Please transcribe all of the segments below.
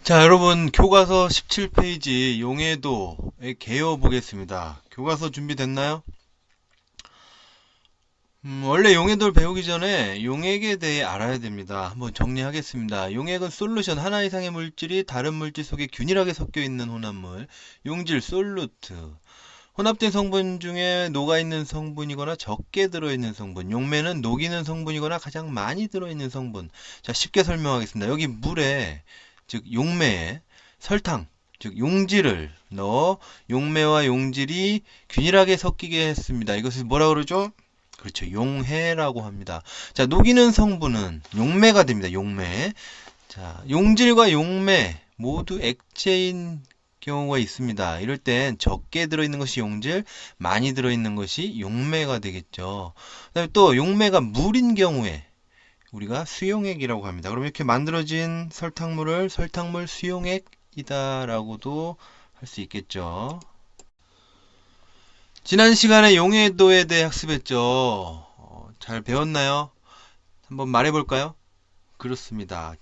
자, 여러분, 교과서 17페이지 용해도의 개요 보겠습니다. 교과서 준비됐나요? 원래 용해도를 배우기 전에 용액에 대해 알아야 됩니다. 한번 정리하겠습니다. 용액은 솔루션, 하나 이상의 물질이 다른 물질 속에 균일하게 섞여 있는 혼합물. 용질, 솔루트. 혼합된 성분 중에 녹아있는 성분이거나 적게 들어있는 성분. 용매는 녹이는 성분이거나 가장 많이 들어있는 성분. 자, 쉽게 설명하겠습니다. 여기 물에, 즉 용매에 설탕, 즉 용질을 넣어 용매와 용질이 균일하게 섞이게 했습니다. 이것을 뭐라 그러죠? 그렇죠. 용해라고 합니다. 자, 녹이는 성분은 용매가 됩니다. 용매. 자, 용질과 용매 모두 액체인 경우가 있습니다. 이럴 땐 적게 들어있는 것이 용질, 많이 들어있는 것이 용매가 되겠죠. 그다음에 또 용매가 물인 경우에 우리가 수용액이라고 합니다. 그럼 이렇게 만들어진 설탕물을 설탕물 수용액이다 라고도 할 수 있겠죠. 지난 시간에 용해도에 대해 학습했죠. 잘 배웠나요? 한번 말해볼까요? 그렇습니다.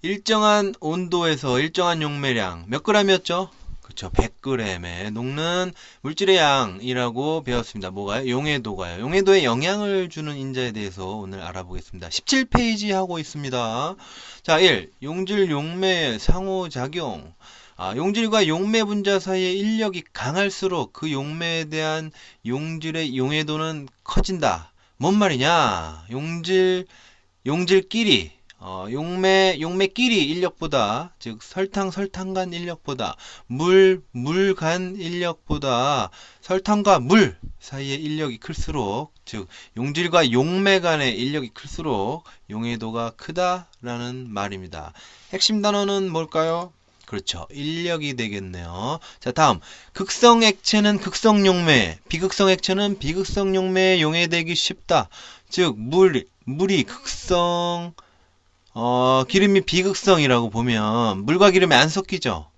일정한 온도에서 일정한 용매량 몇 g이었죠? 그렇죠. 100g에 녹는 물질의 양이라고 배웠습니다. 뭐가요? 용해도가요. 용해도에 영향을 주는 인자에 대해서 오늘 알아보겠습니다. 17페이지 하고 있습니다. 자, 1. 용질 용매의 상호작용. 용질과 용매 분자 사이의 인력이 강할수록 그 용매에 대한 용질의 용해도는 커진다. 뭔 말이냐? 용질끼리 용매끼리 인력보다, 즉 설탕 간 인력보다, 물 간 인력보다 설탕과 물 사이의 인력이 클수록, 즉 용질과 용매 간의 인력이 클수록 용해도가 크다라는 말입니다. 핵심 단어는 뭘까요? 그렇죠. 인력이 되겠네요. 자, 다음. 극성 액체는 극성 용매, 비극성 액체는 비극성 용매에 용해되기 쉽다. 즉 물이 극성 기름이 비극성이라고 보면 물과 기름이 안 섞이죠.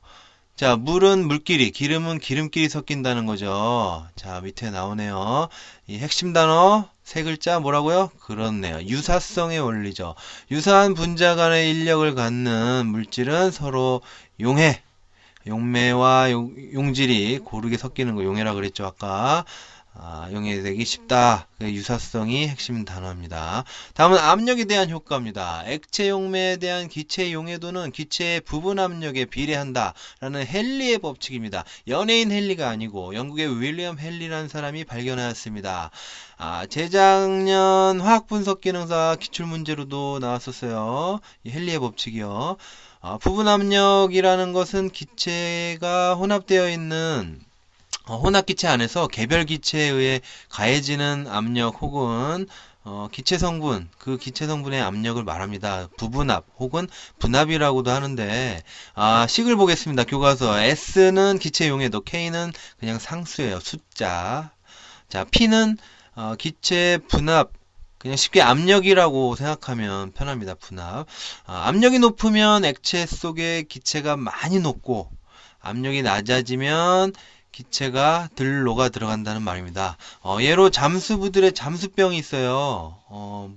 자, 물은 물끼리, 기름은 기름끼리 섞인다는 거죠. 자, 밑에 나오네요. 이 핵심 단어 세 글자 뭐라고요? 그렇네요. 유사성의 원리죠. 유사한 분자 간의 인력을 갖는 물질은 서로 용매와 용질이 고르게 섞이는 거 용해라 그랬죠, 아까. 용해되기 쉽다. 그 유사성이 핵심 단어입니다. 다음은 압력에 대한 효과입니다. 액체 용매에 대한 기체 용해도는 기체의 부분 압력에 비례한다 라는 헨리의 법칙입니다. 연예인 헨리가 아니고 영국의 윌리엄 헨리라는 사람이 발견하였습니다. 재작년 화학분석 기능사 기출문제로도 나왔었어요. 이 헨리의 법칙이요. 부분 압력이라는 것은 기체가 혼합되어 있는 혼합기체 안에서 개별기체에 의해 가해지는 압력 혹은 기체 성분, 그 기체 성분의 압력을 말합니다. 부분압 혹은 분압이라고도 하는데, 식을 보겠습니다. 교과서. S는 기체 용해도, K는 그냥 상수예요. 숫자. 자, P는 기체 분압, 그냥 쉽게 압력이라고 생각하면 편합니다. 분압. 압력이 높으면 액체 속에 기체가 많이 녹고, 압력이 낮아지면 기체가 덜 녹아 들어간다는 말입니다. 예로 잠수부들의 잠수병이 있어요.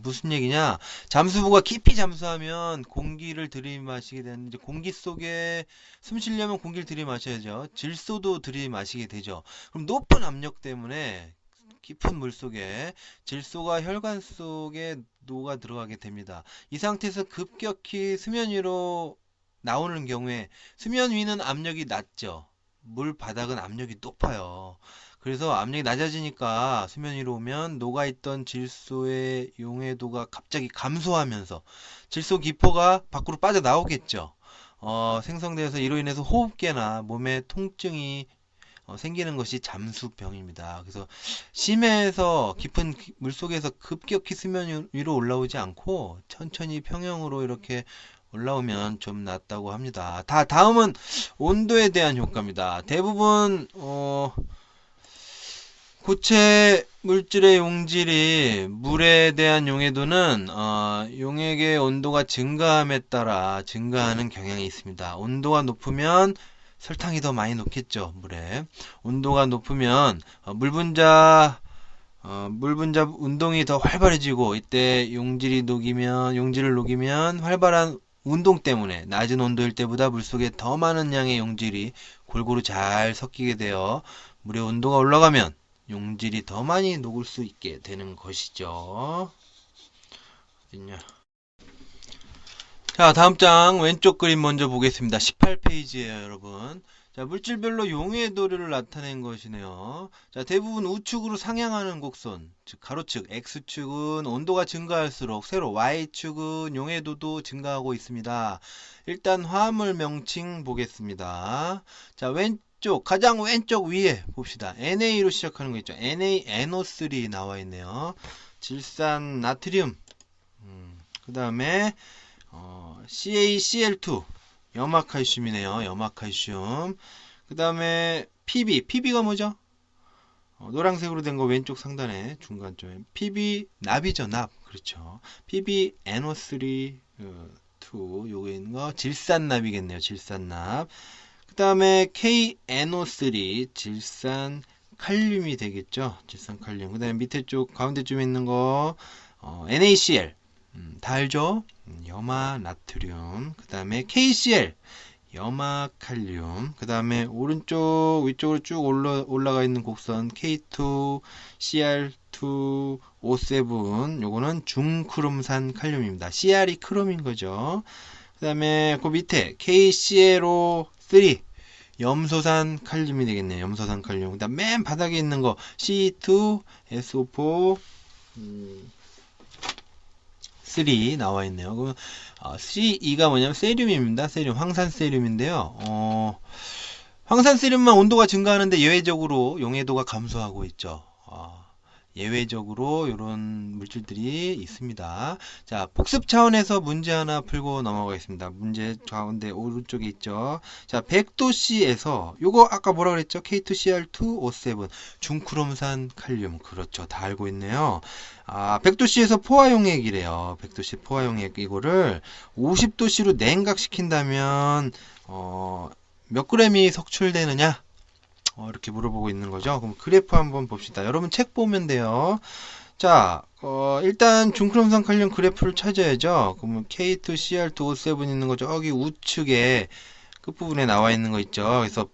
무슨 얘기냐? 잠수부가 깊이 잠수하면 공기를 들이마시게 되는데, 공기 속에 숨 쉬려면 공기를 들이마셔야죠. 질소도 들이마시게 되죠. 그럼 높은 압력 때문에 깊은 물 속에 질소가 혈관 속에 녹아 들어가게 됩니다. 이 상태에서 급격히 수면 위로 나오는 경우에 수면 위는 압력이 낮죠. 물 바닥은 압력이 높아요. 그래서 압력이 낮아지니까 수면 위로 오면 녹아있던 질소의 용해도가 갑자기 감소하면서 질소 기포가 밖으로 빠져나오겠죠. 생성되어서 이로 인해서 호흡계나 몸에 통증이 생기는 것이 잠수병입니다. 그래서 심해서 깊은 물속에서 급격히 수면 위로 올라오지 않고 천천히 평형으로 이렇게 올라오면 좀 낫다고 합니다. 다음은 온도에 대한 효과입니다. 대부분 고체 물질의 용질이 물에 대한 용해도는 용액의 온도가 증가함에 따라 증가하는 경향이 있습니다. 온도가 높으면 설탕이 더 많이 녹겠죠, 물에. 온도가 높으면 물 분자 운동이 더 활발해지고, 이때 용질을 녹이면 활발한 운동 때문에 낮은 온도일 때보다 물속에 더 많은 양의 용질이 골고루 잘 섞이게 되어 물의 온도가 올라가면 용질이 더 많이 녹을 수 있게 되는 것이죠. 어딨냐? 자, 다음 장 왼쪽 그림 먼저 보겠습니다. 18페이지에요, 여러분. 자, 물질별로 용해도를 나타낸 것이네요. 자, 대부분 우측으로 상향하는 곡선, 즉 가로측 X축은 온도가 증가할수록 세로 Y축은 용해도도 증가하고 있습니다. 일단 화합물 명칭 보겠습니다. 자, 왼쪽 가장 왼쪽 위에 봅시다. NA로 시작하는 거 있죠. NaNO3 나와 있네요. 질산 나트륨. 그 다음에 CaCl2 염화칼슘이네요. 염화칼슘. 그 다음에 PB가 뭐죠? 노란색으로 된 거 왼쪽 상단에 중간쯤에 PB 납이죠. 납. 그렇죠. PbNO3 요거 있는 거 질산납이겠네요. 질산납. 그 다음에 KNO3 질산칼륨이 되겠죠. 질산칼륨. 그 다음에 밑에 쪽 가운데쯤에 있는 거 NaCl 다 알죠? 염화나트륨. 그 다음에 KCl 염화칼륨. 그 다음에 오른쪽 위쪽으로 쭉 올라가 있는 곡선 K2 Cr2O7 요거는 중크롬산 칼륨입니다. Cr이 크롬인 거죠. 그 다음에 그 밑에 KClO3 염소산 칼륨이 되겠네요. 염소산 칼륨. 그 다음 맨 바닥에 있는 거 C2SO4 3 나와 있네요. 그러면 C2가 뭐냐면 세륨입니다. 세륨, 황산세륨인데요. 황산세륨만 온도가 증가하는데 예외적으로 용해도가 감소하고 있죠. 예외적으로 이런 물질들이 있습니다. 자, 복습 차원에서 문제 하나 풀고 넘어가겠습니다. 문제 가운데 오른쪽에 있죠. 자, 100도씨에서 요거 아까 뭐라 그랬죠? K2Cr2O7 중크롬산 칼륨. 그렇죠. 다 알고 있네요. 100도씨에서 포화용액이래요. 100도씨 포화용액 이거를 50도씨로 냉각시킨다면 몇 g이 석출되느냐? 이렇게 물어보고 있는 거죠. 그럼 그래프 한번 봅시다. 여러분 책 보면 돼요. 자, 일단 중크롬산 칼륨 그래프를 찾아야죠. 그러면 K2Cr2O7 있는 거 저기 우측에 끝부분에 나와 있는 거 있죠. 그래서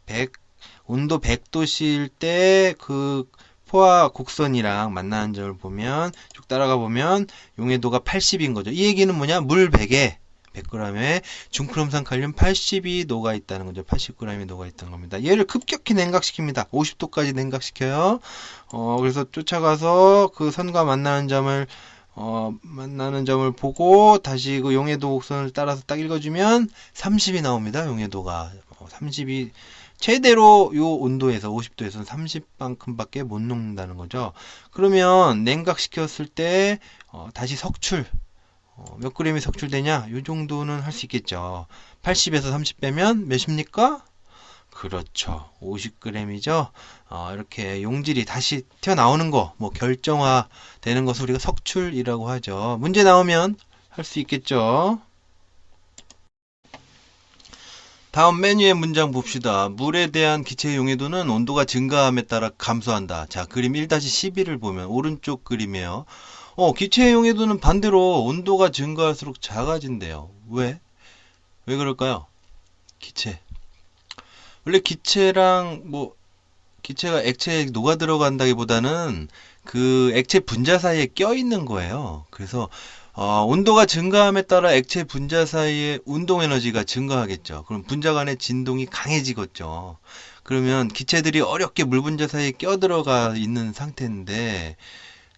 온도 100도씨일 때 그 포화 곡선이랑 만나는 점을 보면 쭉 따라가 보면 용해도가 80인 거죠. 이 얘기는 뭐냐? 물 100에 100g에 중크롬산 칼륨 80이 녹아 있다는 거죠. 80g이 녹아 있다는 겁니다. 얘를 급격히 냉각시킵니다. 50도까지 냉각시켜요. 그래서 쫓아가서 그 선과 만나는 점을 보고 다시 그 용해도 곡선을 따라서 딱 읽어주면 30이 나옵니다. 용해도가 30이 최대로 요 온도에서 50도에서는 30만큼밖에 못 녹는다는 거죠. 그러면 냉각시켰을 때 다시 석출 몇 g이 석출되냐? 요 정도는 할 수 있겠죠. 80에서 30 빼면 몇입니까? 그렇죠. 50g이죠. 이렇게 용질이 다시 튀어나오는 거, 뭐 결정화 되는 것을 우리가 석출이라고 하죠. 문제 나오면 할 수 있겠죠. 다음 메뉴의 문장 봅시다. 물에 대한 기체의 용해도는 온도가 증가함에 따라 감소한다. 자, 그림 1-12를 보면 오른쪽 그림이에요. 기체의 용해도는 반대로 온도가 증가할수록 작아진대요. 왜? 왜 그럴까요? 기체. 원래 기체랑 기체가 액체에 녹아 들어간다기보다는 그 액체 분자 사이에 껴 있는 거예요. 그래서 온도가 증가함에 따라 액체 분자 사이의 운동 에너지가 증가하겠죠. 그럼 분자 간의 진동이 강해지겠죠. 그러면 기체들이 어렵게 물 분자 사이에 껴 들어가 있는 상태인데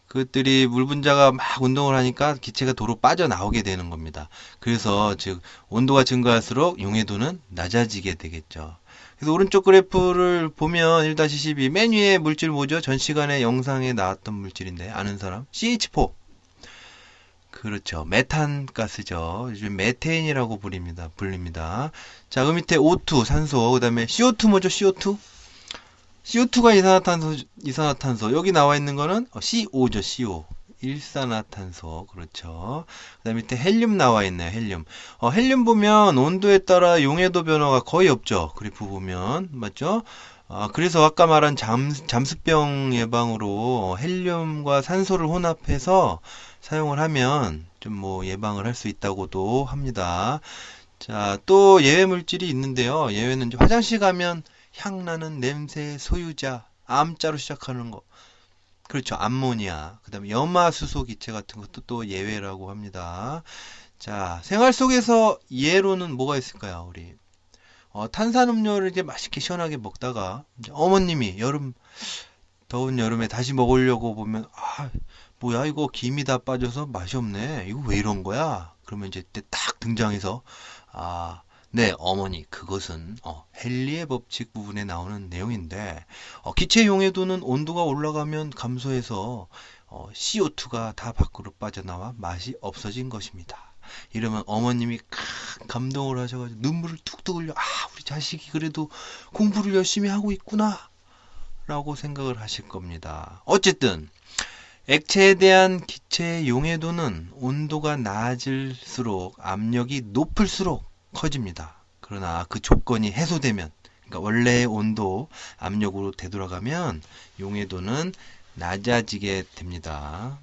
그것들이 물 분자가 막 운동을 하니까 기체가 도로 빠져나오게 되는 겁니다. 그래서 즉 온도가 증가할수록 용해도는 낮아지게 되겠죠. 그래서 오른쪽 그래프를 보면 1-12 맨 위에 물질 뭐죠? 전 시간에 영상에 나왔던 물질인데 아는 사람? CH4. 그렇죠. 메탄가스죠. 요즘 메테인이라고 불립니다. 자, 그 밑에 O2 산소, 그 다음에 CO2 뭐죠? CO2가 이산화탄소. 여기 나와 있는 거는 CO죠, CO. 일산화탄소. 그렇죠. 그 다음 밑에 헬륨 나와 있네요, 헬륨. 헬륨 보면 온도에 따라 용해도 변화가 거의 없죠. 그래프 보면. 맞죠? 그래서 아까 말한 잠수병 예방으로 헬륨과 산소를 혼합해서 사용을 하면 좀 뭐 예방을 할 수 있다고도 합니다. 자, 또 예외 물질이 있는데요. 예외는 이제 화장실 가면 향나는 냄새 소유자, 암자로 시작하는 거. 그렇죠. 암모니아. 그다음에 염화수소 기체 같은 것도 또 예외라고 합니다. 자, 생활 속에서 예로는 뭐가 있을까요, 우리? 탄산음료를 이제 맛있게 시원하게 먹다가 이제 어머님이 더운 여름에 다시 먹으려고 보면 뭐야 이거 김이 다 빠져서 맛이 없네. 이거 왜 이런 거야? 그러면 이제 때 딱 등장해서 아, 네, 어머니, 그것은 헨리의 법칙 부분에 나오는 내용인데 기체 용해도는 온도가 올라가면 감소해서 CO2가 다 밖으로 빠져나와 맛이 없어진 것입니다. 이러면 어머님이 감동을 하셔가지고 눈물을 툭툭 흘려 우리 자식이 그래도 공부를 열심히 하고 있구나 라고 생각을 하실 겁니다. 어쨌든 액체에 대한 기체의 용해도는 온도가 낮을수록 압력이 높을수록 커집니다. 그러나 그 조건이 해소되면, 그러니까 원래의 온도, 압력으로 되돌아가면 용해도는 낮아지게 됩니다.